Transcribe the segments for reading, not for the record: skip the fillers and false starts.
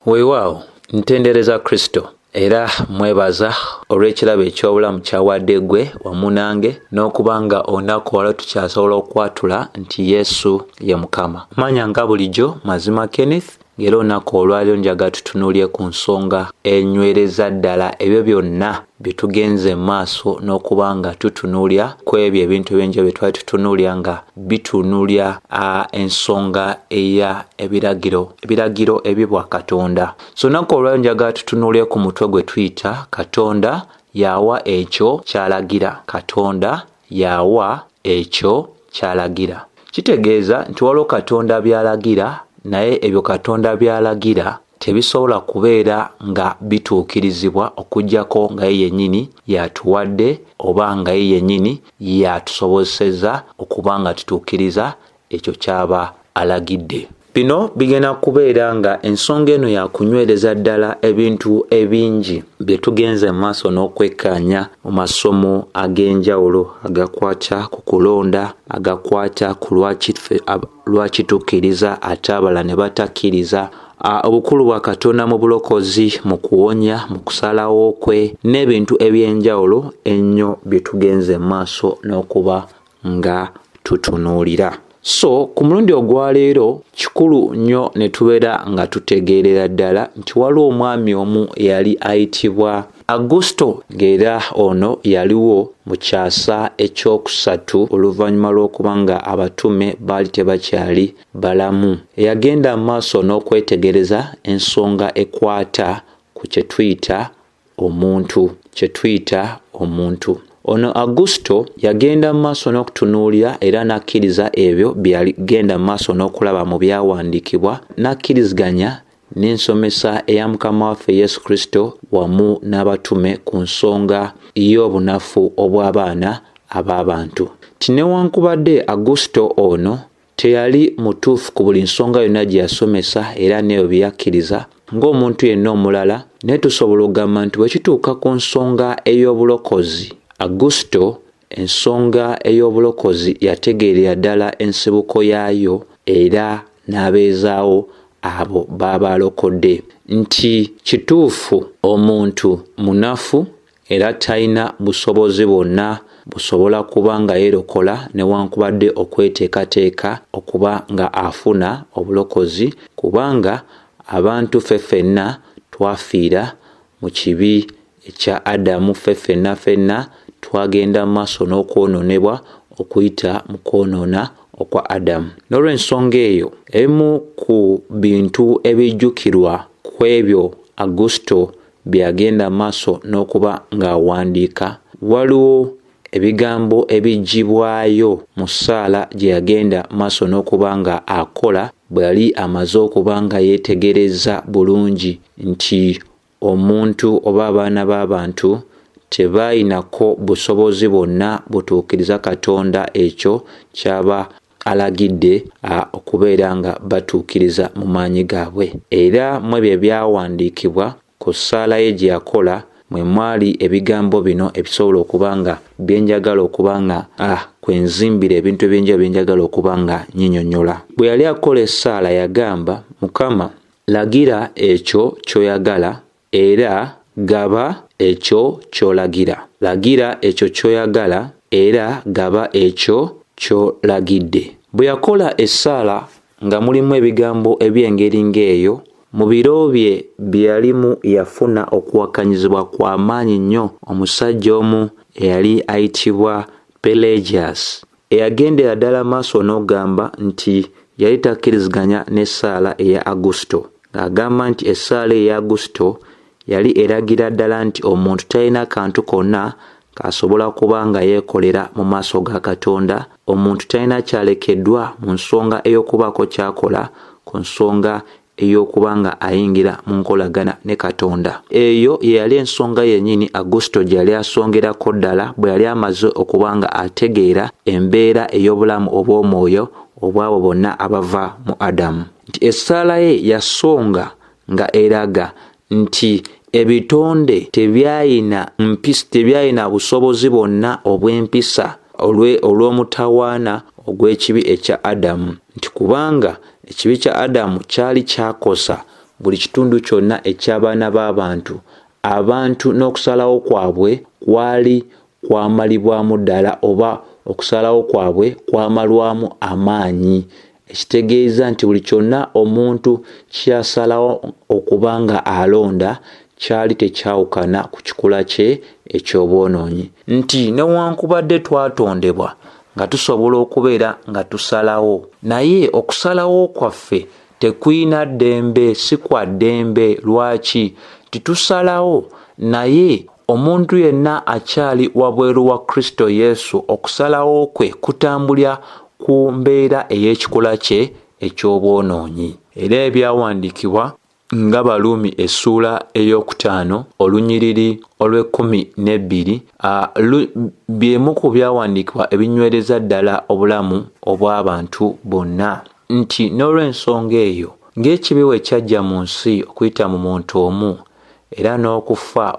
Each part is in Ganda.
Weewaawo ntendereza Kristo era mwebaza olw'ekirabo eky'obulamu kyawadde gwe wamu nange n'okuba nga olunaku olwo tukyasobola okwatula nti Yesu ye Mukama. Manya nga bulijjo Mazima Kenneth, ng'era olunaku olwaliro njagala tutunuulye ku nsonga enywereza ddala ebyo byonna bye tugenze mu maaso n'okuba nga tutunuulya ku ebyo ebintu ebyenjawulo bye twali tutunuulya nga bitunuulya ensonga eya ebiragiro ebibwa Katonda. So olunaku olwaliro njagala tutunuulye ku mutwe gwe tuyita Katonda yawa ekyo kyalagira. Katonda yawa ekyo kyalagira. Kitegeeza nti waliwo Katonda by'alagira, naye ebyo Katonda by'alagira tebisobola kubeera nga bituukirizibwa okuggyako nga ye yennyini yatuwadde oba nga ye yennyini yatusobozeseza okuba nga tutuukiriza ekyo kyaba alagidde. Bino bigenda kubeera nga ensonga eno yakunywereza ddala ebintu ebingi bye tugenze mu maaso n'okwekkaanya mu masomo ag'enjawulo agakwata ku kulonda, agakwata ku lwaki tukkiriza ate abalala ne batakkiriza, obukulu bwa Katonda mu bulokozi, mu kuwonya, mu kusalawo kwe, n'ebintu eby'enjawulo ennyo bye tugenze mu maaso n'okuba nga tutunuulira. So ku mulundi ogwaleero kikulu nnyo ne tubeera nga tutegeerera ddala nti waliwo omwami omu eyali ayitibwa Augusto, ng'era ono yaliwo mu kyasa ekyokusatu oluvannyuma lw'okuba nga abatume baali tebakyali balamu. Eyagenda mu maaso n'okwetegereza ensonga ekwata ku kye tuyita omuntu. Ono Augusto yagenda mu maaso n'okutunuulira era n'akkiriza ebyo bye yagenda mu maaso n'okulaba mu byawandiikibwa, n'akkiriziganya n'ensomesa eya Mukama waffe Yesu Kristo wamu n'abatume ku nsonga y'obunafu obw'abaana ab'abantu. Newankubadde Augusto ono teyali mutuufu ku buli nsonga yonna gye yasomesa era n'ebyo bye yakkiriza ng'omuntu yenna omulala, naye tusobola okugamba nti bwe kituuka ku nsonga ey'obulokozi, Augusto ensonga ey'obulokozi yategeerera ddala ensibuko yaayo era n'abeezaawo abo baba alokodde nti kituufu omuntu munafu era talina busobozi bwonna busobola kuba nga yeerokola newankubadde okweteekateeka okuba nga afuna obulokozi, kubanga abantu ffenna twafiira mu kibi ekya Adamu. Ffenna twagenda mu maaso n'okwonoonebwa okuyita mu kwonoona okwa Adamu. N'olw'ensonga eyo, ebimu ku bintu ebijjukirwa ku ebyo Augusto bye yagenda mu maaso n'okuba ng'awandiika, waliwo ebigambo ebiggyibwayo mu ssaala gye yagenda mu maaso n'okuba nga akola bwe yali amaze okuba nga yeetegereza bulungi nti omuntu oba abaana b'abantu tebaayinako busobozi bwonna butuukiriza Katonda ekyo kyaba alagidde okubeera nga batuukiriza mu maanyi gaabwe. Era mu ebyo ebyawandiikibwa ku ssaala ye gye yakola mwe mwali ebigambo bino ebisobola okuba nga byenjagala okuba nga kwenzimbira ebintu ebyenjawulo byenjagala okuba nga nyinyonnyola. Bwe yali akola essaala yagamba, Mukama, lagira ekyo ky'oyagala era gaba ekyo ky'olagira. Lagira ekyo ky'oyagala era gaba ekyo ky'olagidde. Bwe yakola essaala nga mulimu ebigambo eby'engeri ng'eyo, mu biro bye byalimu yafuna okuwakanyizibwa kwa maanyi nnyo omusajja omu eyali ayitibwa Pelagius, eyagendera ddala maaso n'ogamba nti yali takkiriziganya n'essaala eya Augusto, ng'agamba nti essaala eya Augusto yali eragira ddala nti omuntu talina kantu konna k'asobola kuba nga yeekolera mu maaso ga Katonda. Omuntu talina kyalekeddwa mu nsonga ey'okubaako kyakola ku nsonga ey'okuba nga ayingira mu nkolagana ne Katonda. Eyo ye yali ensonga yennyini Augusto gye yali asongerako ddala bwe yali amaze okuba nga ategeera embeera ey'obulamu obw'omwoyo obwabo bonna abava mu Adamu. Nti essaala ye yasonga nga eraga nti ebitonde tebyayina busobozi bwonna obw'empisa olw'omutawaana ogw'ekibi ekya Adamu, nti kubanga ekibi kya Adamu kyali kyakosa buli kitundu kyonna eky'abaana b'abantu, abantu n'okusalawo kwabwe kwali kwamalibwamu ddala oba okusalawo kwabwe kwamalwamu amaanyi. Ekitegeeza nti buli kyonna omuntu kyasalawo okuba nga alonda kyali tekyawukana ku kikula kye eky'obwonoonyi. Nti newankubadde twatondebwa nga tusobola okubeera nga tusalawo, naye okusalawo kwaffe tekulina ddembe, si kwa ddembe. Lwaki? Titusalawo naye omuntu yenna akyali wabweru wa Kristo Yesu, okusalawo kwe kutambulira ku mbeera ey'ekikula kye eky'obwonoonyi. Era ebyawandiikibwa nga Baluumi essuula ey'okutaano olunyiriri olw'12 byemu ku byawandiikibwa ebinywereza ddala obulamu obw'abantu bonna. Nti n'olw'ensonga eyo, ng'ekibi bwe kyajja mu nsi okuyita mu muntu omu, era n'okufa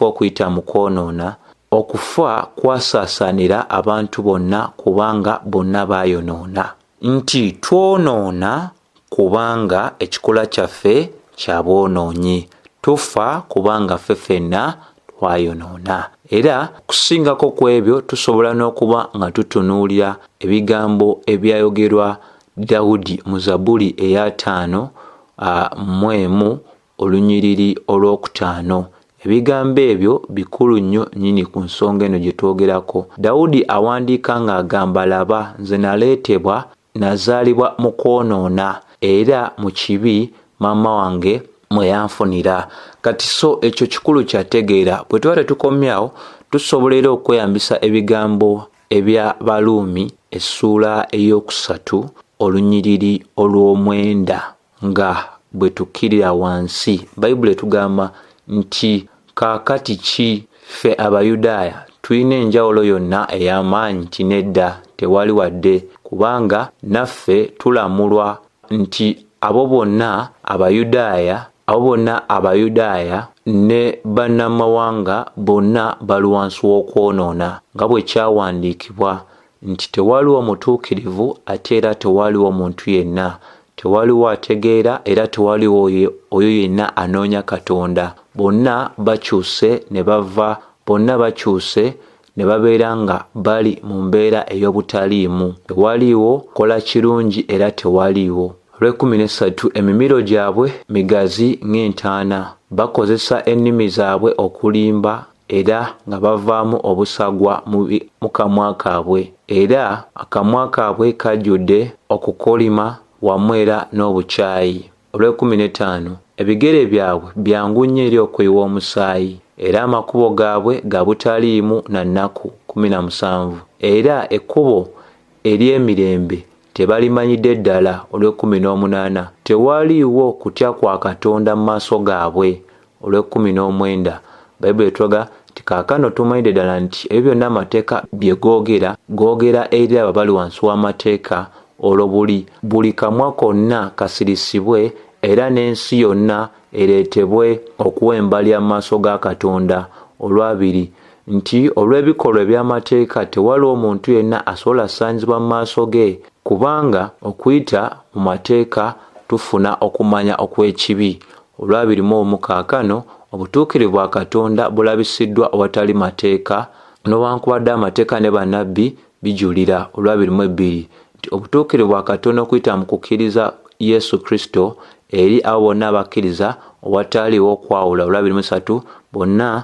okuyita mu kwonoona, okufa kwasaasaanira abantu bonna kubanga bonna baayonoona. Nti twonoona kubanga ekikula kyaffe kya bwonoonyi, tufa kubanga ffe ffenna twayonoona. Era kusingako ku ebyo tusobola n'okuba nga tutunuulira ebigambo ebyayogerwa Dawudi mu Zabbuli eya 5 olunyiriri olw'okutaano. Ebigambo ebyo bikulu nnyo nnyini ku nsonga eno gye twogerako. Dawudi awandiika ng'agamba, laba nze naleetebwa nazaalibwa mu kwonoona, era mu kibi maama wange mwe yanfunira. Kati so ekyo kikulu kyategeera. Bwe tuba tetukomyawo, tusobola era okweyambisa ebigambo ebya Baluumi essuula ey'okusatu olunyiriri olw'9 nga bwe tukkirira wansi. Bayibuli etugamba nti kaakati ki ffe Abayudaaya tulina enjawulo yonna ey'amaanyi? Nti nedda, tewali wadde, kubanga naffe tulamulwa nti abo bonna Abayudaaya ne bannamawanga bonna bali wansi w'okwonoona, nga bwe kyawandiikibwa nti tewaliwo mutuukirivu ate era tewaliwo muntu yenna, tewaliwo ategeera era tewaliwo oyo yenna anoonya Katonda. Bonna bakyuse ne babeera nga bali mu mbeera ey'obutaliimu. Tewaliwo kola kirungi era tewaliwo. Olw'13 emimiro gyabwe migazi ng'entaana, bakozesa ennimi zaabwe okulimba era nga bavaamu obusagwa mu kamwa kaabwe, era akamwa kaabwe kajjudde okukolima wamu era n'obukyayi. Olw'15 ebigere byabwe byangu nnyo eri okuyiwa omusaayi, era amakubo gaabwe ga butaliimu na nnaku. 17 era ekkubo ery'emirembe tebalimanyidde ddala. Olw'18 tewaliiwo kutya kwa Katonda mu maaso gaabwe. Olw'19 Bayibuli etulaga nti kaakano tumanyidde ddala nti ebyo byonna amateeka bye googera eri abo bali wansi w'amateeka. Olwo buli kamwa konna kasirisibwe era n'ensi yonna ereetebwe okuwembalya mu maaso ga Katonda. Olw'20 nti olw'ebikolwa eby'amateeka tewaliwo omuntu yenna asobola ssaanyizibwa mu maaso ge, kubanga okuyita mu mateeka tufuna okumanya okw'ekibi. Olw'21 kaakano obutuukirivu bwa Katonda bulabisiddwa awatali mateeka, newankubadde amateeka ne bannabbi bijulira. Olw'22 nti obutuukirivu bwa Katonda okuyita mu kukkiriza Yesu Kristo eri abo bonna abakkiriza awataliwo okwawula. Olw'23 bonna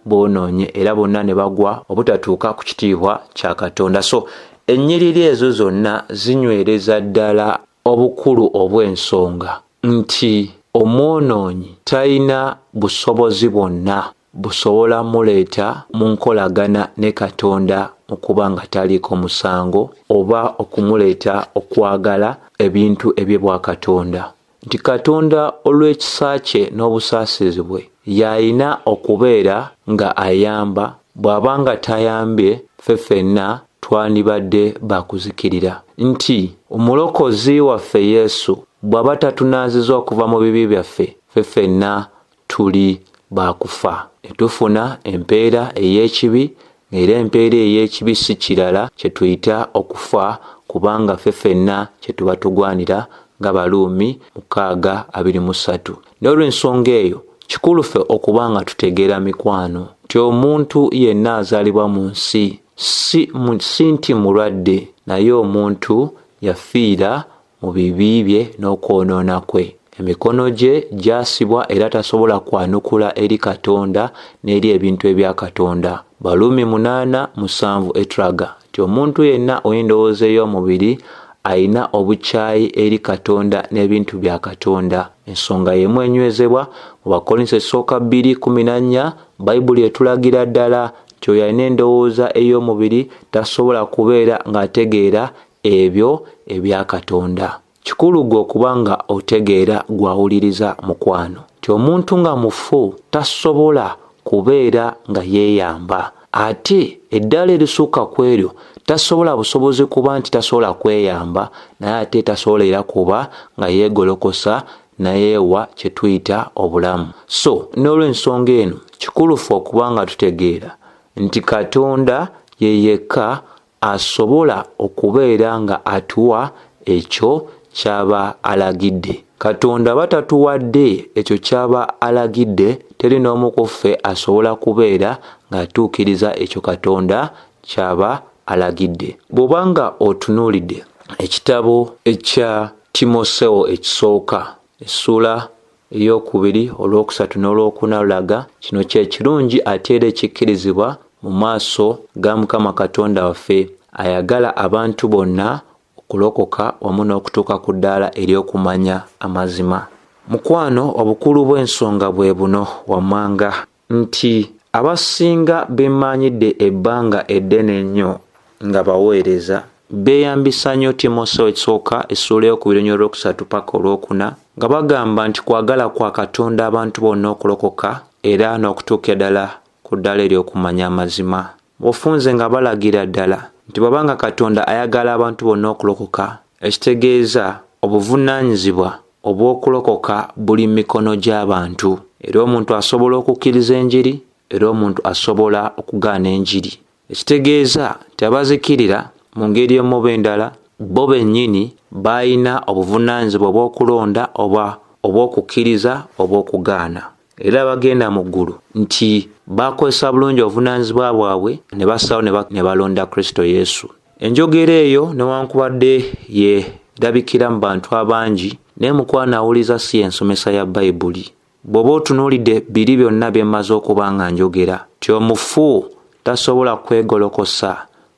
boonoonye era bonna ne bagwa obutatuuka ku kitiibwa kya Katonda. So ennyiriri ezo zonna zinywereza ddala obukulu obw'ensonga nti omwonoonyi talina busobozi bwonna busobola muleeta mu nkolagana ne Katonda okuba nga taliiko musango oba okumuleeta okwagala ebintu eby'ebwa Katonda. Nti Katonda olw'ekisa kye n'obusaasizi bwe y'alina okubeera nga ayamba. Bw'aba nga tayambye, ffe ffenna twandibadde bakuzikirira. Nti omulokozi waffe Yesu bw'aba tatunaazizza okuva mu bibi byaffe, ffe ffenna tuli bakufa. Tufuna empeera ey'ekibi, era empeera ey'ekibi si kirala kye tuyita okufa, kubanga ffe ffenna kye tuba tugwanira nga Baluumi 6:23. N'olw'ensonga eyo kikulu ffe okuba nga tutegeera mikwano nti omuntu yenna azaalibwa mu nsi si nti mulwadde, naye omuntu yafiira mu bibi bye n'okwonoona kwe. Emikono gye gyasibwa era tasobola kwanukula eri Katonda n'eri ebintu ebya Katonda. Baluumi 8:7 etulaga nti omuntu yenna ow'endowooza ey'omubiri ayina obukyayi eri Katonda n'ebintu bya Katonda. Ensonga y'emu enywezebwa mu Bakolinso 2:14, Bayibuli etulagira ddala nti oyo alina endowooza ey'omubiri tasobola kubeera ng'ategeera ebyo ebya Katonda. Kikulu gwe okuba nga otegeera gw'awuliriza mukwano nti omuntu nga mufu tasobola kubeera nga yeeyamba, ate eddala erisukka ku eryo tasobola busobozi kuba nti tasobola kweyamba, naye ate tasobola era kuba nga yeegolokosa nayeewa kye tuyita obulamu. So n'olw'ensonga eno kikulu ffe okuba nga tutegeera nti Katonda ye yekka asobola okubeera nga atuwa ekyo kyaba alagidde. Katonda batatuwadde ekyo kyaba alagidde, teri n'omu ku ffe asobola kubeera ng'atuukiriza ekyo Katonda kyaba alagidde. Bw'obanga otunuulidde ekitabo ekya Timoseewo ekisooka essula ey'okubiri olw'okusatu n'olw'okuna lulaga kino kye kirungi ate era ekikkirizibwa mu maaso ga Mukama Katonda waffe, ayagala abantu bonna okulokoka wamu n'okutuuka ku ddaala ery'okumanya amazima. Mukwano, obukulu bw'ensonga bwe buno wammanga nti abasinga bemmanyidde ebbanga eddene ennyo nga baweereza beeyambisa nnyo Timoseewo ekisooka essula ey'okubiri olw'okusatu paka olw'okuna nga bagamba nti kwagala kwa Katonda abantu bonna okulokoka era n'okutuuka ddala ku ddaala ery'okumanya amazima. Ofunze nga balagira ddala nti bw'abanga Katonda ayagala abantu bonna okulokoka, ekitegeeza obuvunaanyizibwa obw'okulokoka buli mu mikono gy'abantu, era omuntu asobola okukkiriza enjiri era omuntu asobola okugaana enjiri. Ekitegeeza nti abazikirira mu ngeri emu oba endala bo bennyini balina obuvunaanyizibwa obw'okulonda oba obw'okukkiriza oba okugaana, era bagenda mu ggulu nti bakozesa bulungi obuvunaanyizibwa bwabwe ne bassaawo ne balonda Kristo Yesu. Enjogera eyo newankubadde yerabikira mu bantu abangi, naye mukwano awuliza si ensomesa ya Bayibuli. Bw'oba otunuulidde biri byonna bye mmaze okuba nga njogera nti omufu tasobola kwegolokosa,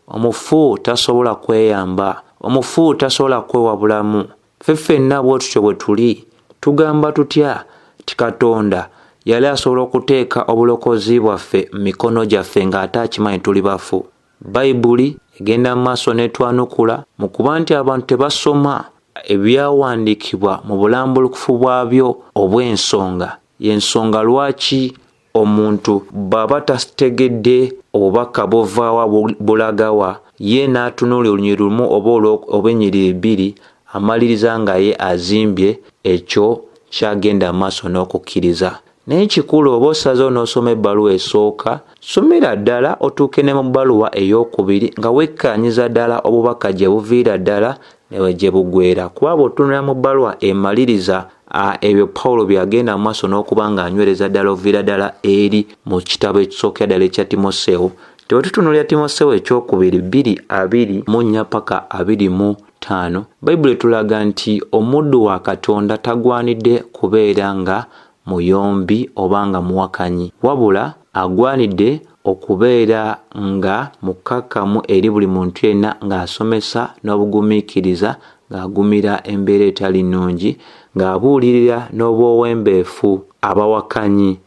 omufu tasobola kweyamba, omufu tasobola kwewa bulamu. Ffe ffenna bw'otutyo bwe tuli tugamba tutya ti Katonda yali asobola okuteeka obulokozi bwaffe mu mikono gyaffe ng'ate akimanyi tuli bafu. Bayibuli egenda mu maaso n'etwanukula mu kuba nti abantu tebasoma ebyawandiikibwa mu bulambulukufu bwabyo obw'ensonga. Y'ensonga lwaki omuntu bw'aba tategedde obubaka buvaawa bulagawa, ye n'atunuulira olunyiri lumu oba ennyiriri bbiri, amaliriza nga ye azimbye ekyo kyagenda mu maaso n'okukkiriza. Naye kikulu oba osazeewo n'osoma ebbaluwa esooka, somera ddala otuuke ne mu bbaluwa ey'okubiri nga wekkaanyiza ddala obubaka gye buviira ddala ne gye bugwera. Kuba bw'otunula mu bbaluwa emaliriza ebyo Pawulo byagenda mu maaso n'okuba ng'anywereza ddala oviira ddala eri mu kitabo ekisookera ddala ekya Timoseewo. Bwe tutunuulira Timoseewo ekyokubiri 2:24 paka 25, Bayibuli etulaga nti omuddu wa Katonda tagwanidde kubeera nga muyombi oba nga muwakanyi, wabula agwanidde okubeera nga mukkakkamu eri buli muntu yenna ng'asomesa n'obugumiikiriza, ng'agumira embeera etali nnungi, ng'abuulirira n'obwowembeefu abawakanyi.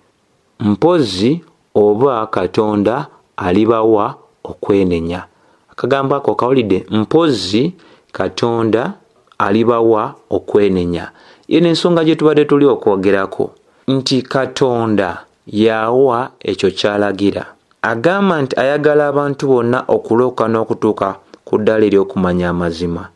Mpozzi oba Katonda alibawa okwenenya. Akagambo ako kawulidde, mpozzi Katonda alibawa okwenenya. Ye n'ensonga gye tubadde tuli okwogerako nti Katonda yawa ekyo kyalagira. Agamba nti ayagala abantu bonna okulokoka n'okutuuka ku ddaala ery'okumanya amazima.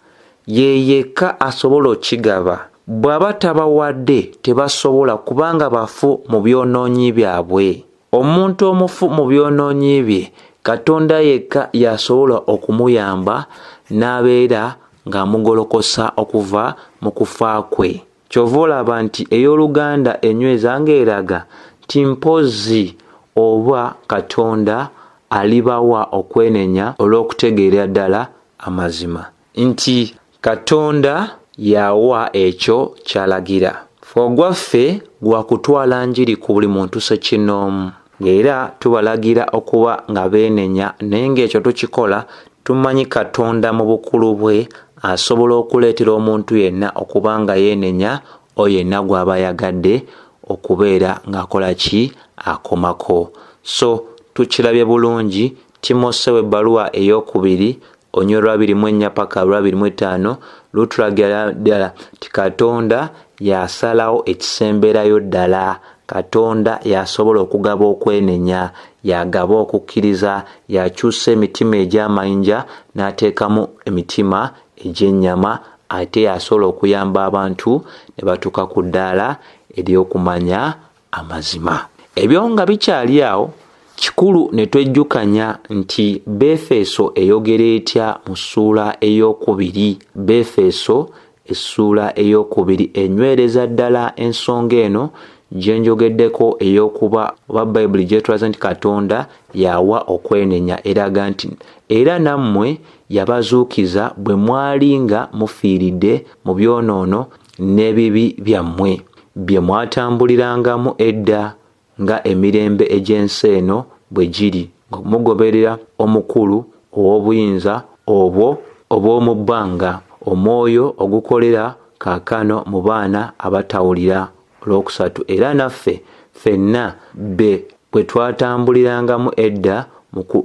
Ye yekka asobola okigaba. Bw'aba tabawadde tebasobola kubanga bafu mu byonoonyi byabwe. Omuntu omufu mu byonoonyi bye Katonda yekka yasobola okumuyamba n'abeera ng'amugolokosa okuva mu kufa kwe. Kyova olaba nti ey'Oluganda enyweza ng'eraga nti mpozzi oba Katonda alibawa okwenenya olw'okutegeera ddala amazima nti Katonda yawa ekyo kyalagira. Ogwaffe gwa kutwala njiri ku buli muntu ssekinnoomu, ng'era tubalagira okuba nga beenenya, naye ng'ekyo tukikola tumanyi Katonda mu bukulu bwe asobola okuleetera omuntu yenna okuba nga yeenenya oyo yenna gw'aba yagadde okubeera ng'akola ki, akomako. So tukirabye bulungi Timoseewo ebbaluwa ey'okubiri onyo 2:4 paka 2:5 lutulagira ddala ti Katonda yasalawo ekisemberayo ddala. Katonda yasobola okugaba okwenenya, yagaba okukkiriza, yakyusa emitima egy'amayinja n'ateekamu emitima egy'ennyama, ate yasobola okuyamba abantu ne batuuka ku ddaala ery'okumanya amazima. Ebyo nga bikyali awo, kikulu ne twejjukanya nti Befeso eyogera etya mu ssuula ey'okubiri. Befeso essuula ey'okubiri enywereza ddala ensonga eno gye njogeddeko ey'okuba oba Bayibuli gyetulaza nti Katonda yawa okwenenya, eraga nti era nammwe yabazuukiza bwe mwali nga mufiiridde mu byonoono n'ebibi byammwe bye mwatambulirangamu edda, nga emirembe egy'ensi eno bwe giri, mugoberera omukulu ow'obuyinza obwo obw'omu bbanga, omwoyo ogukolera kaakano mu baana abatawulira. Olwokusatu, era naffe ffenna bwe twatambulirangamu edda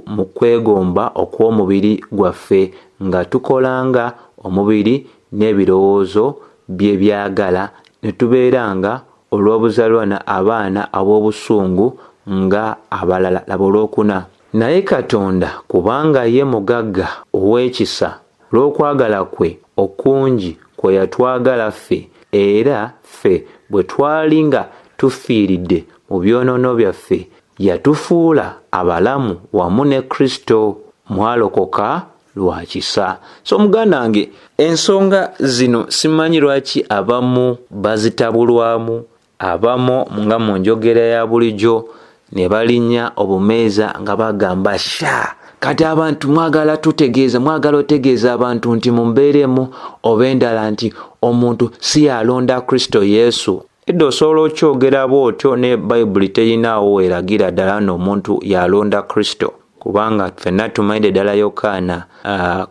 mu kwegomba okw'omubiri gwaffe, nga tukolanga omubiri n'ebirowoozo bye byagala, ne tubeeranga olw'obuzalwana abaana ab'obusungu nga abalala. Laba olwokuna. Naye Katonda kubanga ye mugagga ow'ekisa, olw'okwagala kwe okungi kwe yatwagala ffe, era ffe bwe twali nga tufiiridde mu byonoono byaffe, yatufuula abalamu wamu ne Kristo. Mwalokoka lwa kisa. So muganda wange, ensonga zino simanyi lwaki abamu bazitabulwamu, abamu nga mu njogera ya bulijjo ne balinnya obumeeza nga bagamba sha kati abantu mwagala otegeeza abantu nti mumbeeremu oba endala nti omuntu si yalonda Kristo Yesu. Edda osobola okyogera bw'otyo ne Bayibuli teyinaawo eragira ddala n'omuntu yalonda Kristo, kubanga ffenna tumanyi ddala Yokaana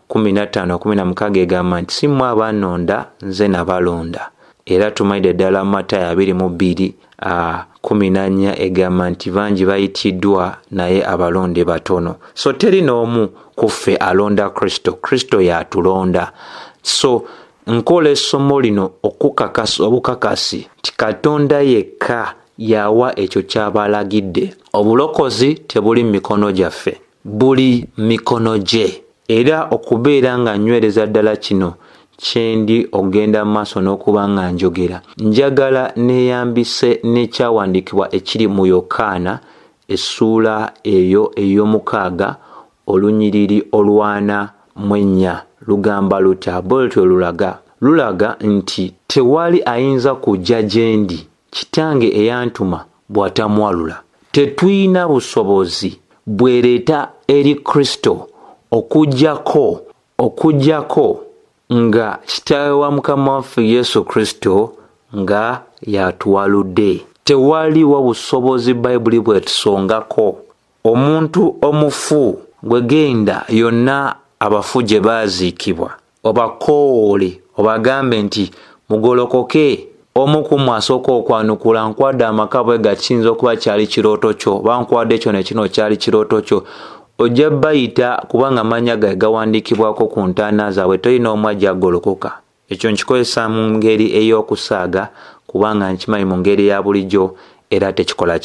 15:16 egamba nti si mmwe abannonda, nze nabalonda. Era tumanyi ddala Matayo 22:14 egamba nti bangi bayitiddwa naye abalonde batono. So teri n'omu ku ffe alonda Kristo, Kristo yatulonda. So nkola essomo lino okukakasa obukakasi ti Katonda yekka yawa ekyo ky'abalagidde. Obulokozi tebuli mu mikono gyaffe, buli mikono gye. Era okubeera nga nywereza ddala kino kyendi ogenda mu maaso n'okuba nga njogera, njagala neeyambise n'ekyawandiikibwa ekiri mu Yokaana essuula eyo ey'omukaaga olunyiriri 44 lugamba lutya, bwelutyo lulaga nti tewali ayinza kujja gye ndi Kitange eyantuma bw'atamwalula. Tetuyina busobozi bwereeta eri Kristo okujjako nga Kitaawe wa Mukama waffe Yesu Kristo nga yatuwaludde. Tewaliwo busobozi Bayibuli bwetusongako. Omuntu omufu gwe genda yonna abafu gye baaziikibwa, obakoole obagambe nti mugolokoke, omu ku mmwe asooka okwanukula nkwadde amaka bwe gakiyinza okuba kyali kirooto kyo, bankwadde ekyo ne kino kyali kirooto kyo, ojja bayita kubanga amannya gawe gawandiikibwako ku ntaana zaabwe, tolina omu ajja golokoka. Ekyo nkikozesa mu ngeri ey'okusaaga kubanga nkimanyi mu ngeri ya bulijjo era tekikola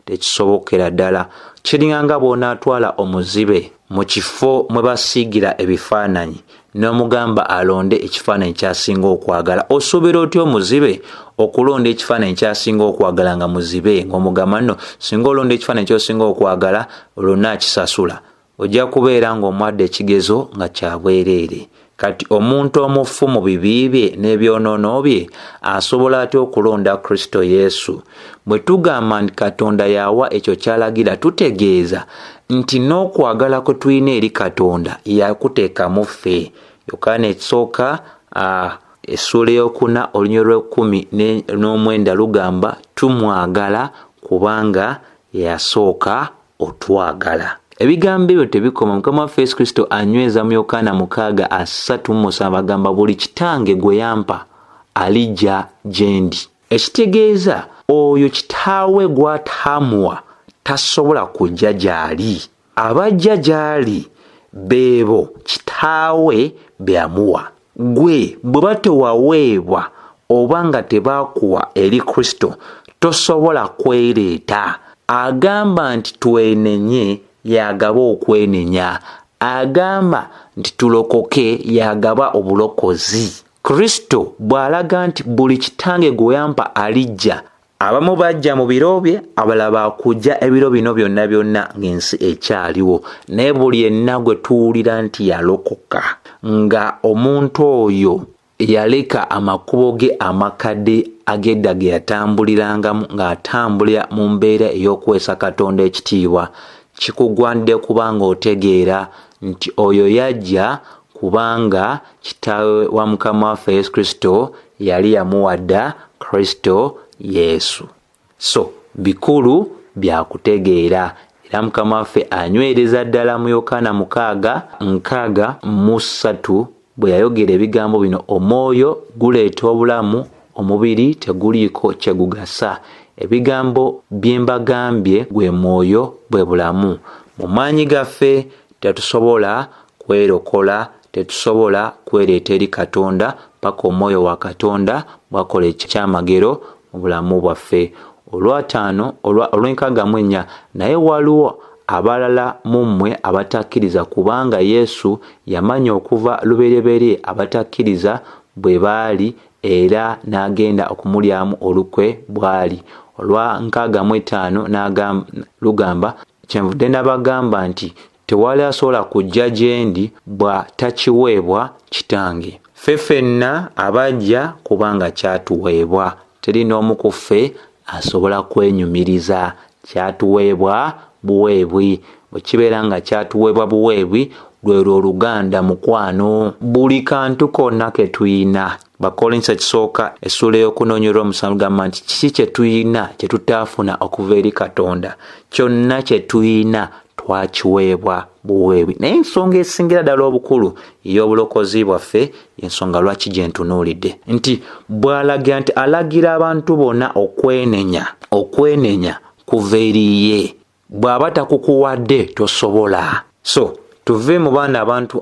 tekisobokera ddala. Kiringa nga bw'onaatwala omuzibe mu kifo mwe basiigira ebifaananyi n'omugamba alonde ekifaananyi ky'asinga okwagala. Osuubira otya omuzibe okulonda ekifaananyi ky'asinga okwagala nga muzibe, ng'omugamba nno singa olonda ekifaananyi ky'osinga okwagala olwo naakisasula? Ojja kubeera ng'omwadde ekigezo nga kya bwereere. kati omuntu omufu mu bibi bye n'ebyonoono bye asobola atya okulonda Kristo Yesu? Bwe tugamba nti Katonda yawa ekyo kyalagira, tutegeeza nti n'okwagala kwe tulina eri Katonda yakuteeka mu ffe. Yokaana ekisooka essuula ey'okuna olunyiriri lw'ekumi lugamba tumwagala kubanga yasooka otwagala. Ebigambo ebyo tebikoma. Mukama waffe Yesu Kristo anyweza mu Yokaana 6:37 agamba buli kitange gwe yampa alijja gye ndi. Ekitegeeza oyo kitaawe gw'ataamuwa tasobola kujja gy'ali. Abajja gy'ali beebo kitaawe byamuwa. Gwe bwe batewaweebwa oba nga tebaakuwa eri Kristo tosobola kwereeta. Agamba nti twenenye yagaba okwenenya. Agamba nti tulokoke yagaba obulokozi. Kristo bw'alaga nti buli kitange gwe yampa alijja. Abamu bajja mu biro bye, abalala baakujja ebiro bino byonna byonna ng'ensi ekyaliwo. Naye buli yenna gwe tuwulira nti yalokoka nga omuntu oyo yaleka amakubo ge amakadde ag'edda ge yatambulirangamu ng'atambulira mu mbeera ey'okwesa Katonda ekitiibwa, kikugwanidde kubanga otegeera nti oyo yajja kubanga kitaawe wa Mukama waffe Yesu Kristo yali yamuwadda Kristo Yesu. So bikulu bya kutegeera era Mukama waffe anywereza ddala mu Yokaana 6:3 bwe yayogera ebigambo bino, omwoyo guleeta obulamu, omubiri teguliiko kye gugasa. Ebigambo bye mbagambye gwe mwoyo bwe bulamu. Mu maanyi gaffe tetusobola kwerokola, tetusobola kwereeta eri Katonda paka omwoyo wa Katonda bwakola ekyamagero mu bulamu bwaffe. Olw'enkagamwenya naye waliwo abalala mu mmwe abatakkiriza kubanga Yesu yamanya okuva lubereberye abatakkiriza bwe baali era n'agenda okumulyamu olukwe bw'ali. Olwa 65 lugamba kyenvudde nabagamba nti tewali asobola kujja gye ndi bwa takiweebwa kitange. Ffe ffenna abajja kubanga kyatuweebwa. Teri n'omu ku ffe asobola kwenyumiriza. Kyatuweebwa buweebwi. Bwe kibeera nga kyatuweebwa buweebwi lwero oluganda mukwano. Buli kantu konna ke tuyina. Bakolinso ekisooka essuula ey'okunoonyerwa omusanvu gamba nti kiki kye tuyina kye tutaafuna okuva eri Katonda? Kyonna kye tuyina twakiweebwa buweebwi. Naye ensonga esingira ddala obukulu ey'obulokozi bwaffe y'ensonga lwaki gye ntunuulidde nti bw'alagira nti alagira abantu bonna okwenenya kuva eri ye. Bw'aba takukuwadde tosobola. So tuve mu baana abantu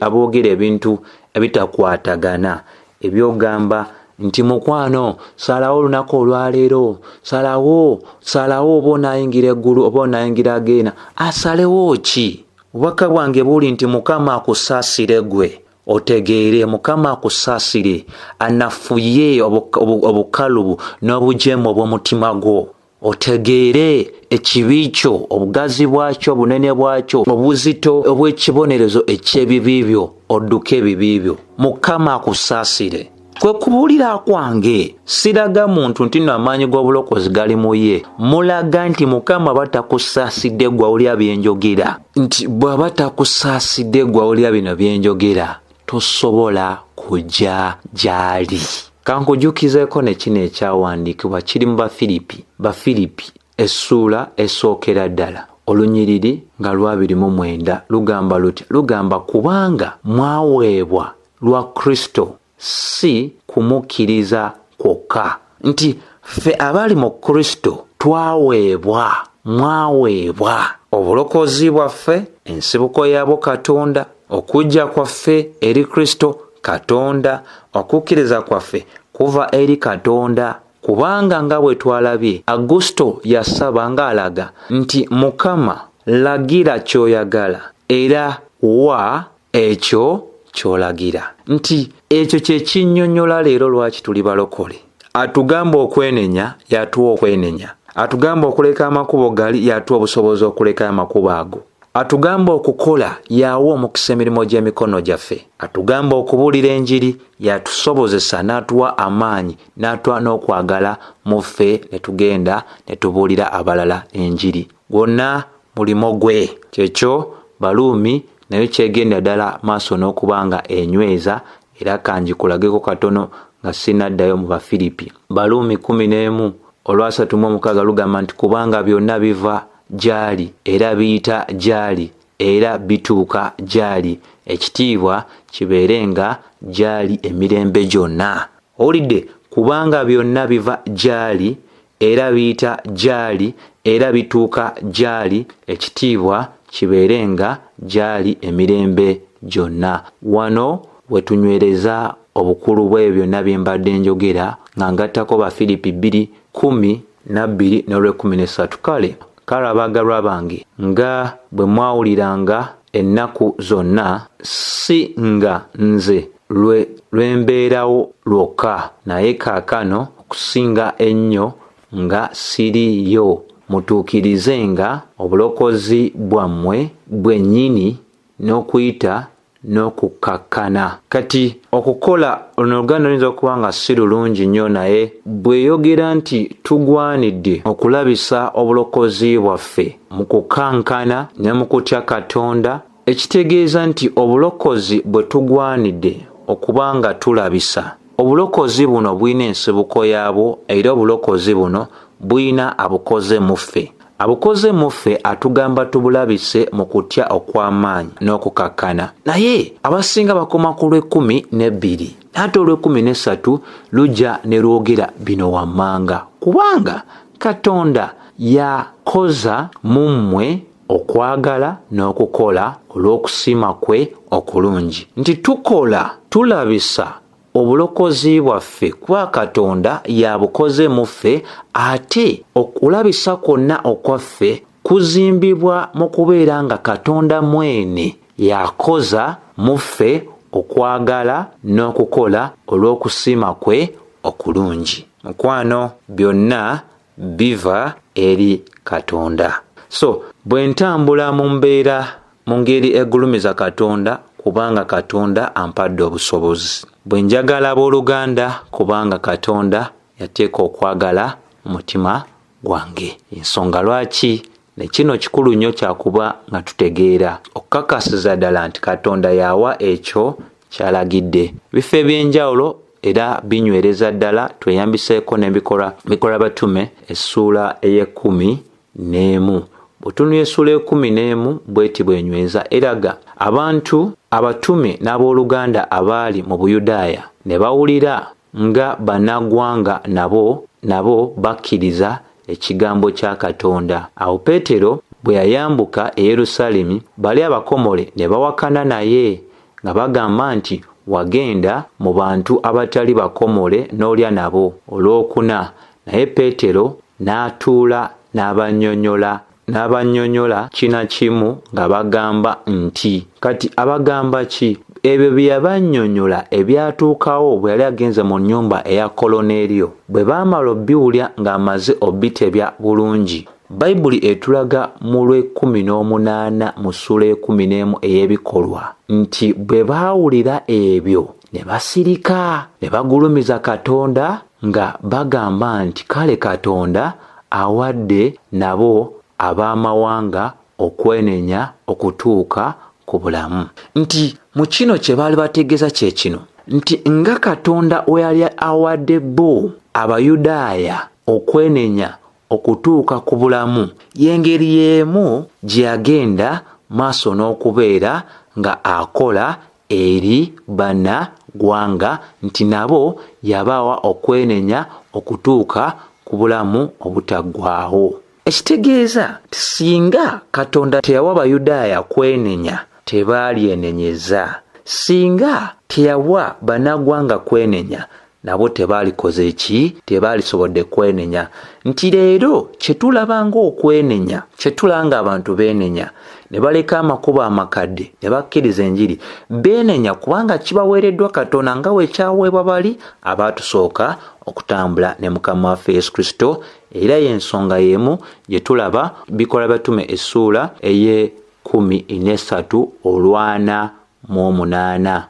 aboogera ebintu ebitakwatagana ebyogamba nti mukwano salawo olunaku olwaleero, salawo oba onaayingira eggulu oba onaayingira agenda. Asalewo ki? Obubaka bwange buli nti Mukama akusaasire gwe. Otegeere Mukama akusaasire anafuye obukalubu n'obujeemu obw'omutima gwo. Otegeere ekibi kyo, obugazi bwakyo, obunene bwakyo, obuzito obw'ekibonerezo eky'ebibi byo, odduke ebibi byo. Mukama akusaasire. Kwe kubuulira kwange siraga muntu nti nno amaanyi g'obulokozi gali mu ye. Mulaga nti Mukama batakusaasidde gwawulira byenjogera. Nti bw'aba takusaasidde gwawulira bino byenjogera tosobola kujja gy'ali. Kankujukizeeko ne kino ekyawandiikibwa kiri mu Bafilipi essuula esookera ddala olunyiriri nga 29 lugamba luti lugamba kubanga mwaweebwa lwa Kristo si kumukkiriza kwokka. Nti ffe abali mu Kristo mwaweebwa obulokozi bwaffe, ensibuko yaabwo Katonda, okujja kwaffe eri Kristo Katonda, okukkiriza kwaffe kuva eri Katonda. Kubanga nga bwe twalabye Augusto yasaba ng'alaga nti Mukama lagira ky'oyagala era wa ekyo ky'olagira. Nti ekyo kye kinnyonnyola leero lwaki tuli balokole. Atugamba okwenenya yatuwa okwenenya. Atugamba okuleka amakubo gali yatuwa obusobozi okuleka amakubo ago. atugamba okukola yawa omukisa emirimu gy'emikono gyaffe, atugamba okubuulira enjiri yatusobozesa n'atuwa amaanyi n'atuwa n'okwagala mu ffe ne tugenda ne tubuulira abalala enjiri. Gwonna mulimo gwe. Kyekyo Baluumi nayo kyegenda ddala maaso n'okubanga enyweza, era kangikulageko katono nga sinaddayo mu Bafiripi. Baluumi 11:36 lugamba nti kubanga byonna biva gy'ali era biyita gy'ali era bituuka gy'ali, ekitiibwa kibeerenga gy'ali emirembe gyonna. Owulidde? Kubanga byonna biva gy'ali era biyita gy'ali era bituuka gy'ali, ekitiibwa kibeerenga gy'ali emirembe gyonna. Wano we tunywereza obukulu bw'ebyo byonna bye mbadde njogera nga ngattako Bafiripi 2:12-13. Kale abaagalwa bange, nga bwe mwawuliranga ennaku zonna, si nga nze lwe mbeerawo lwokka, naye kaakano okusinga ennyo nga siriyo, mutuukirizenga obulokozi bwammwe bwennyini n'okuyita n'okukakkana. Kati okukola luno Oluganda luyinza okuba nga si lulungi nnyo, naye bweyogera nti tugwanidde okulabisa obulokozi bwaffe mu kukankana ne mu kutya Katonda, ekitegeeza nti obulokozi bwe tugwanidde okuba nga tulabisa, obulokozi buno bulina ensibuko yaabwo, era obulokozi buno bulina abukoze mu ffe. Abukoze mu ffe atugamba tubulabise mu kutya okw'amaanyi n'okukakkana. Naye abasinga bakoma ku lw'12 ate olw'13 lujja ne lwogera bino wammanga, kubanga Katonda yakoza mu mmwe okwagala n'okukola olw'okusiima kwe okulungi, nti tukola tulabisa obulokozi bwaffe kwa Katonda yabukoze mu ffe, ate okulabisa kwonna okwaffe kuzimbibwa mu kubeera nga Katonda mwene yakoza mu ffe okwagala n'okukola olw'okusiima kwe okulungi. Mukwano, byonna biva eri Katonda. So bwe ntambula mu mbeera mu ngeri egulumiza Katonda, kubanga Katonda ampadde obusobozi. Bwe njagala abooluganda, kubanga Katonda yateeka okwagala mu mutima gwange. Ensonga lwaki ne kino kikulu nnyo kyakuba nga tutegeera okukakasiza ddala nti Katonda yawa ekyo kyalagidde. Bifo eby'enjawulo era binywereza ddala, tweyambiseeko n'ebikolwa batume essuula ey'ekumi Butunula essuula ey'ekumi bweti bwenyweza eraga abantu abatume n'abooluganda abaali mu Buyudaaya ne bawulira nga bannaggwanga nabo bakkiriza ekigambo kya Katonda. Awo Peetero bwe yayambuka e Yerusaalemi, bali abakomole ne bawakana naye nga bagamba nti wagenda mu bantu abatali bakomole n'olya nabo. Olwokuna naye Peetero n'atuula n'abannyonnyola kinakimu nga bagamba nti, kati abagamba ki? Ebyo bye yabannyonnyola ebyatuukawo bwe yali agenze mu nnyumba eya Koloneeriyo, bwe baamala obbiwulya ng'amaze obbitebya bulungi. Bayibuli etulaga mu Lw'18 mu ssuula 11 ey'ebikolwa nti bwe baawulira ebyo ne basirika ne bagulumiza Katonda nga bagamba nti kale Katonda awadde nabo ab'amawanga okwenenya okutuuka ku bulamu. Nti mu kino kye baali bategeeza kye kino nti nga Katonda we yali awadde bo Abayudaaya okwenenya okutuuka ku bulamu, y'engeri y'emu gye yagenda maaso n'okubeera nga akola eri bannaggwanga, nti nabo yabawa okwenenya okutuuka ku bulamu obutaggwaawo. Ekitegeeza nti singa Katonda teyawa Bayudaaya kwenenya, tebaalyenenyeza. Singa teyawa bannaggwanga kwenenya, nabo tebaalikoze ki? Tebaalisobodde kwenenya. Nti leero kye tulaba ng'okwenenya, kye tulanga abantu beenenya ne baleka amakubo amakadde ne bakkiriza enjiri, beenenya kubanga kibaweereddwa Katonda nga bwe kyaweebwa bali abaatusooka okutambula ne Mukama waffe Yesu Kristo. Era y'ensonga y'emu gye tulaba Bikolwa Batume essuula 13:48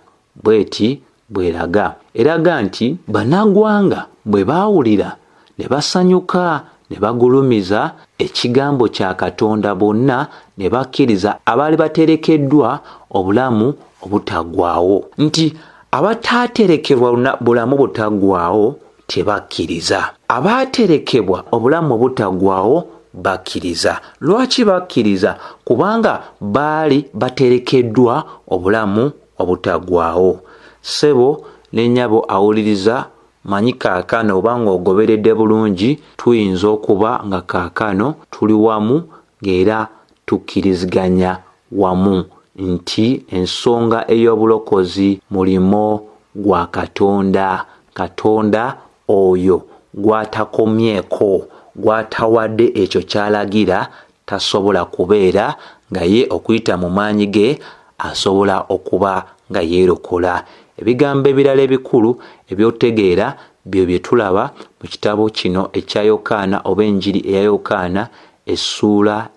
bweti bweraga. Eraga nti bannagwanga bwe baawulira ne basanyuka ne bagulumiza ekigambo kya Katonda bonna ne bakkiriza abaali baterekeddwa obulamu obutaggwaawo. Nti abataaterekebwa bulamu butaggwaawo tebakkiriza, abaaterekebwa obulamu obutaggwaawo bakkiriza. Lwaki bakkiriza? Kubanga baali baterekeddwa obulamu obutaggwaawo. Ssebo ne nnyabo awuliriza, manyi kaakano obanga ogoberedde bulungi tuyinza okuba nga kaakano tuli wamu ng'era tukkiriziganya wamu nti ensonga ey'obulokozi mulimo gwa Katonda. Katonda oyo gw'atakomyeko, gw'atawadde ekyo kyalagira, tasobola kubeera nga ye okuyita mu maanyi ge asobola okuba nga yeerokola. Ebigambo ebirala ebikulu ebyotegeera bye tulaba mu kitabo kino ekya Yokaana oba enjiri eya Yokaana essuula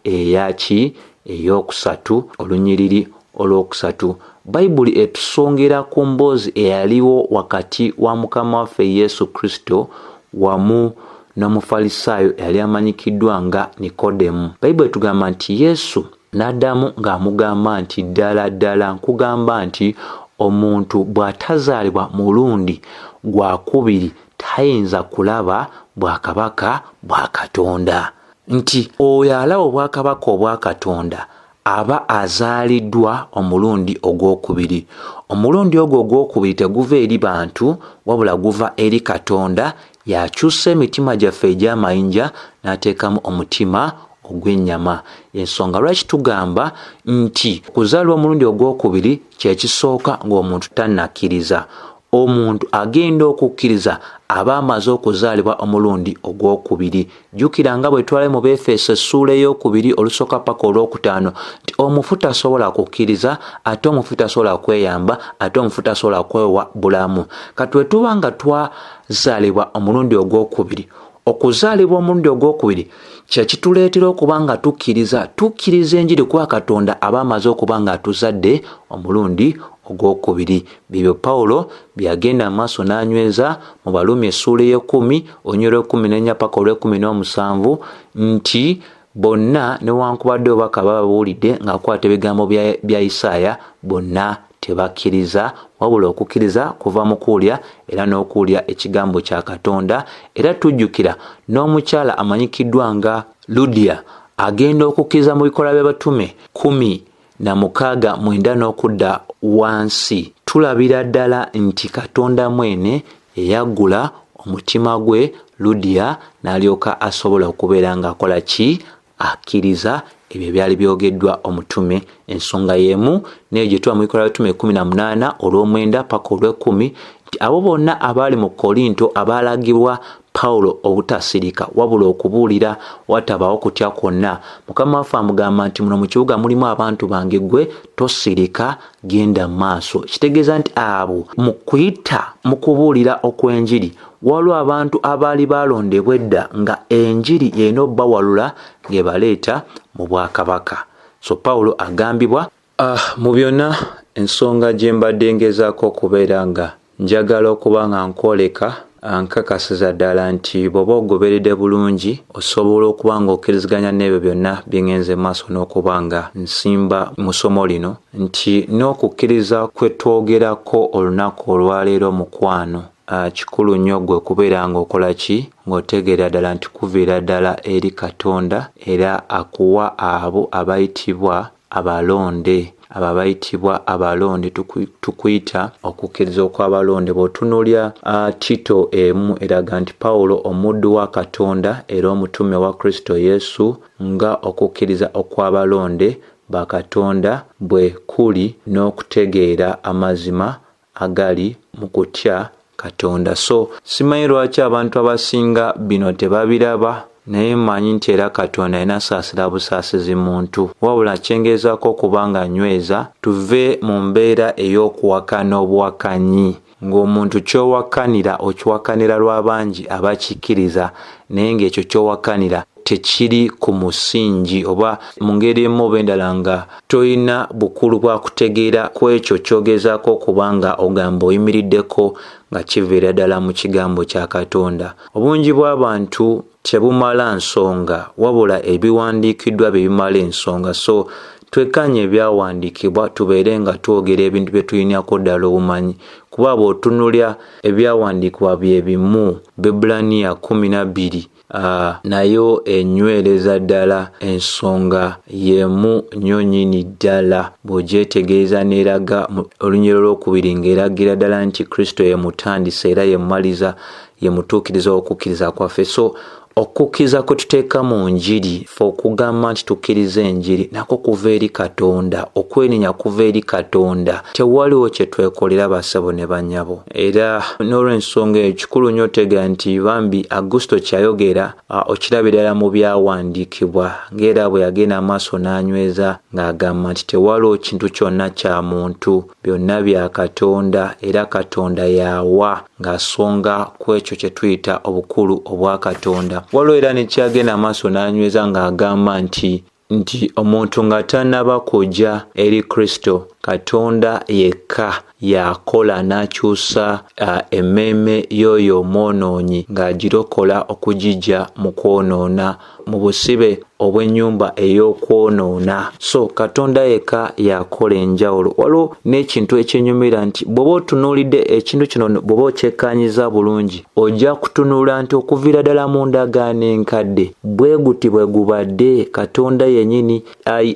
ey'okusatu olunyiriri olw'okusatu. Bayibuli etusongera ku mboozi eyaliwo wakati wa Mukama waffe Yesu Kristo wamu n'Omufalisaayo eyali amanyikiddwa nga Nikodemu. Bayibuli etugamba nti Yesu n'addamu ng'amugamba nti ddala ddala nkugamba nti omuntu bw'atazaalibwa mulundi gwakubiri tayinza kulaba bwakabaka bwa Katonda. Nti oyo alaba obwakabaka obwa Katonda aba azaaliddwa omulundi ogwokubiri. Omulundi ogwo ogwokubiri teguva eri bantu wabula guva eri Katonda. Yakyusa emitima gyaffe egy'amayinja n'ateekamu omutima ogw'ennyama. Ensonga lwaki tugamba nti okuzaalibwa omulundi ogwokubiri kye kisooka ng'omuntu tannakkiriza. Omuntu agenda okukkiriza aba amaze okuzaalibwa omulundi ogwokubiri. Jjukira nga bwe twali mu Befeso essuula ey'okubiri olusooka paka olwokutaano nti omufu tasobola kukkiriza, ate omufu tasobola kweyamba, ate omufu tasobola kwewa bulamu. Kati bwe tuba nga twazaalibwa omulundi ogwokubiri, okuzaalibwa omulundi ogwokubiri kye kituleetera okuba nga tukkiriza enjiri kuba Katonda aba amaze okuba nga atuzadde omulundi ogwokubiri. Bibyo Pawulo byagenda maaso n'anyweza mu Baluumi essuula ey'ekumi olunyiriri olw'ekumi paka olw'ekumi nti bonna newankubadde obubaka babuwulidde ng'akwata ebigambo bya Isaaya, bonna tebakkiriza, wabula okukkiriza kuva mu kuwulira era n'okuwulira ekigambo kya Katonda. Era tujjukira n'omukyala amanyikiddwa nga Ludia agenda okukkiriza mu Bikolwa by'Abatume 16:9 n'okudda wansi. Tulabira ddala nti Katonda mwene eyaggula omutima gwe Ludia n'alyoka asobola okubeera ng'akola ki? Akkiriza ebyo byali byogeddwa omutume. Ensonga y'emu neyo gye tuba mu Bikolwa by'Abatume 18 olw'omwenda paka olw'ekumi nti abo bonna abaali mu Kolinto abaalagibwa Pawulo obutasirika wabula okubuulira watabaawo kutya kwonna, Mukama waffe amugamba nti muno mu kibuga mulimu abantu bange, gwe tosirika, genda maaso. Kitegeeza nti abo mu kuyita mu kubuulira okw'enjiri waliwo abantu abaali balondebwa edda nga enjiri yena obbawalula ng'ebaleeta mu bwakabaka. So Pawulo agambibwa mu byonna ensonga gye mbadde ngezaako okubeera nga njagala okuba nga nkwoleka nkakasiza ddala nti bw'oba ogoberedde bulungi osobola okuba nga okkiriziganya n'ebyo byonna bye ngenze maaso n'okuba nga nsimba mu ssomo lino, nti n'okukkiriza kwe twogerako olunaku olwaleero mukwano kikulu nnyo gwe kubeera ng'okola ki? Ng'otegeera ddala nti kuviira ddala eri Katonda era akuwa abo abayitibwa abalonde. Abo abayitibwa abalonde tukuyita okukkiriza okw'abalonde. Bw'otunuulya Tito emu eraga nti Pawulo omuddu wa Katonda era omutume wa Kristo Yesu nga okukkiriza okw'abalonde ba Katonda bwe kuli n'okutegeera amazima agali mu kutya Katonda. So simanyi lwaki abantu abasinga bino tebabiraba, naye mmanyi nti era Katonda alina asaasira busaasizi muntu. Wabula kyengezaako okuba nga nyweza tuve mu mbeera ey'okuwakana obuwakanyi, ng'omuntu ky'owakanira okiwakanira lw'abangi abakikkiriza, naye ng'ekyo ky'owakanira tekiri ku musingi oba mu ngeri emu oba endala nga toyina bukulu bwa kutegeera ku ekyo kyogezaako kubanga ogamba oyimiriddeko nga kiviira ddala mu kigambo kya Katonda. Obungi bw'abantu tebumala nsonga wabula ebiwandiikiddwa bye bimala ensonga. So twekanye ebyawandiikibwa tubeere nga twogera ebintu bye tulinako ddala obumanyi, kuba bw'otunulya ebyawandiikibwa bye bimu Bebulaniya 12 nayo enywereza ddala ensonga yemu nnyo nnyini ddala bw'ogyetegereza n'eraga mu olunyiriro lw'okubiri ng'eragira ddala nti Kristo ye mutandisa era ye mumaliza ye mutuukiriza okukkiriza kwaffe. So okukkiriza kwe tuteeka mu njiri fe okugamba nti tukkiriza enjiri nako kuva eri Katonda, okwenenya kuva eri Katonda. Tewaliwo kye twekolera bassebo ne bannyabo, era n'olw'ensonga eyo kikulu nnyo otegeera nti bambi Augusto kyayogera okirabira ddala mu byawandiikibwa ng'era bwe yagenda maaso n'anyweza ng'agamba nti tewaliwo kintu kyonna kya muntu, byonna bya Katonda era Katonda yawa, ng'asonga ku ekyo kye tuyita obukulu obwa Katonda. Waliwo era ne kyagenda maaso n'anyweza ng'agamba nti omuntu nga tannaba kujja eri Kristo, Katonda yekka yakola n'akyusa emmeeme y'oyo omwonoonyi ng'agirokola okugijja mu kwonoona mu busibe obw'ennyumba ey'okwonoona. So Katonda yekka yakola enjawulo. Waliwo n'ekintu ekyenyumira nti bw'oba otunuulidde ekintu kino bw'oba okyekkaanyiza bulungi ojja kutunuula nti okuviira ddala mu ndagaano enkadde bwe guti bwe gubadde. Katonda yennyini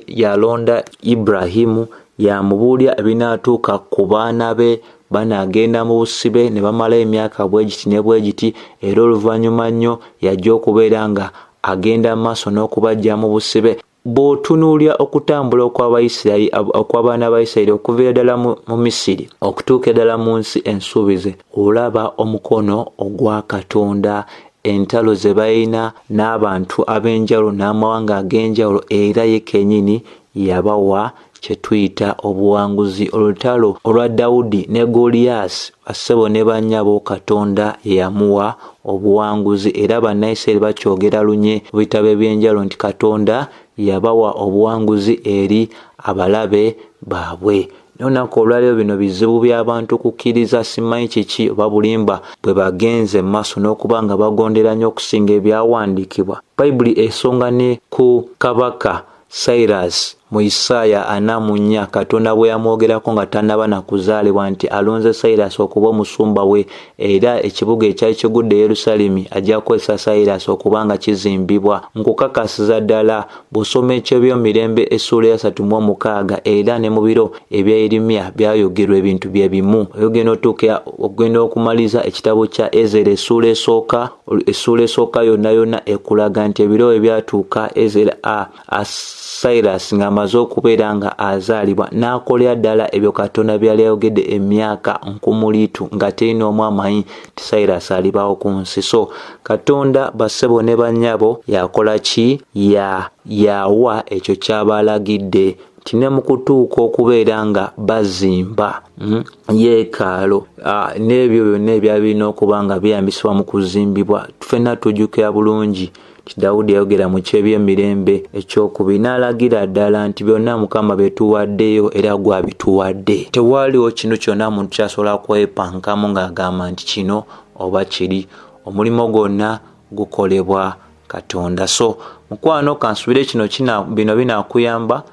yalonda Ibulayimu yamubuulya ebinaatuuka ku baana be, banaagenda mu busibe ne bamala emyaka bwe giti ne bwe giti, era oluvannyuma nnyo yajja okubeera nga agenda maaso n'okubajja mu busibe. Bw'otunuulya okutambula okw'abaana ba Isirayiri okuviira ddala mu Misiri okutuuka ddala mu nsi ensuubize, olaba omukono ogwa Katonda, entalo ze balina n'abantu ab'enjawulo n'amawanga ag'enjawulo, era ye kennyini yabawa kye tuyita obuwanguzi. Olutalo olwa Dawudi ne Goliaasi, bassebo ne bannyabo, Katonda yamuwa obuwanguzi, era bannayisirayiri bakyogera lunye mu bitabo eby'enjawulo nti Katonda yabawa obuwanguzi eri abalabe baabwe. N'olunaku olwaleero bino bizibu by'abantu kukkiriza, simanyi kiki oba bulimba bwe bagenze mu maaso n'okuba nga bagondera nnyo okusinga ebyawandiikibwa. Bayibuli esonga ne ku kabaka Cyrus mu Isaaya 44 Katonda bwe yamwogerako nga tannaba na kuzaalibwa nti alonze Cyrus okuba omusumba we, era ekibuga ekyali kigudde Yerusaalemi ajja kukozesa Cyrus okuba nga kizimbibwa. Nkukakasiza ddala bw'osoma Ekyoby'omirembe essuula ya 36 era ne mu biro ebya Yeremiya byayogerwa ebintu bye bimu. Ogenda okumaliza ekitabo kya Ezera essuula esooka yonna ekulaga nti ebiro ebyatuuka Ezera Cyrus ng'amaze okubeera nga azaalibwa n'akolera ddala ebyo Katonda byali ayogedde emyaka nkumuliitu nga terina omu amanyi nti Cyrus alibawo ku nsi. So Katonda bassebo ne bannyabo yakola ki? Yawa ekyo ky'abalagidde nti ne mu kutuuka okubeera nga bazimba yeekaalo n'ebyo byonna ebyalina okuba nga byeyambisibwa mu kuzimbibwa. Ffenna tujjukira bulungi nti Dawudi yayogera mu Ky'ebyemirembe ekyokubiri n'alagira ddala nti byonna Mukama betuwaddeyo era gwabituwadde. Tewaliwo kintu kyonna muntu kyasobola kwepankamu ng'agamba nti kino oba kiri. Omulimu gwonna gukolebwa Katonda. So mukwano kansubire bino binaakuyamba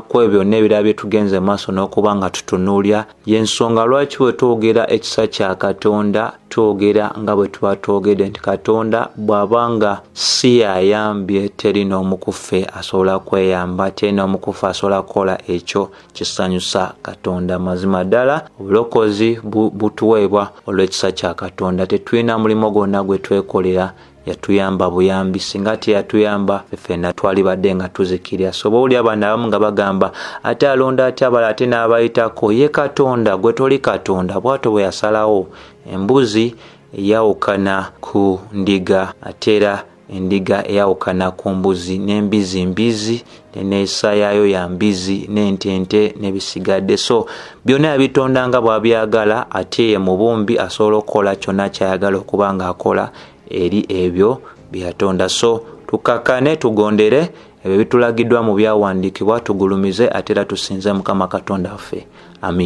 ku ebyo byonna ebirala bye tugenze maaso n'okuba nga tutunuulya. Y'ensonga lwaki bwe twogera ekisa kya Katonda twogera nga bwe tuba twogedde nti Katonda bw'aba nga si yayambye teri n'omu ku ffe asobola kweyamba, teri n'omu ku ffe asobola kukola ekyo kisanyusa Katonda. Mazima ddala obulokozi butuweebwa olw'ekisa kya Katonda. Tetulina mulimu gwonna gwe twekolera, yatuyamba buyambi. Singa teyatuyamba ffenna twalibadde nga tuzikirya. So bawulira abaana abamu nga bagamba ate alonda ate abalala ate n'abayitako, ye Katonda gwe toli Katonda. Bw'atyo bwe yasalawo embuzi eyawukana ku ndiga, ate era endiga eyawukana ku mbuzi, n'embizi mbizi, n'enneeyisa yaayo ya mbizi, n'entente n'ebisigadde. So byonna yabitonda nga bw'abyagala, ate ye mubumbi asobola okukola kyonna ky'ayagala okuba ng'akola eri ebyo bye yatonda. So Tukakkane tugondere ebyo bitulagiddwa mu byawandiikibwa, tugulumize ate era tusinze Mukama Katonda waffe. Amin.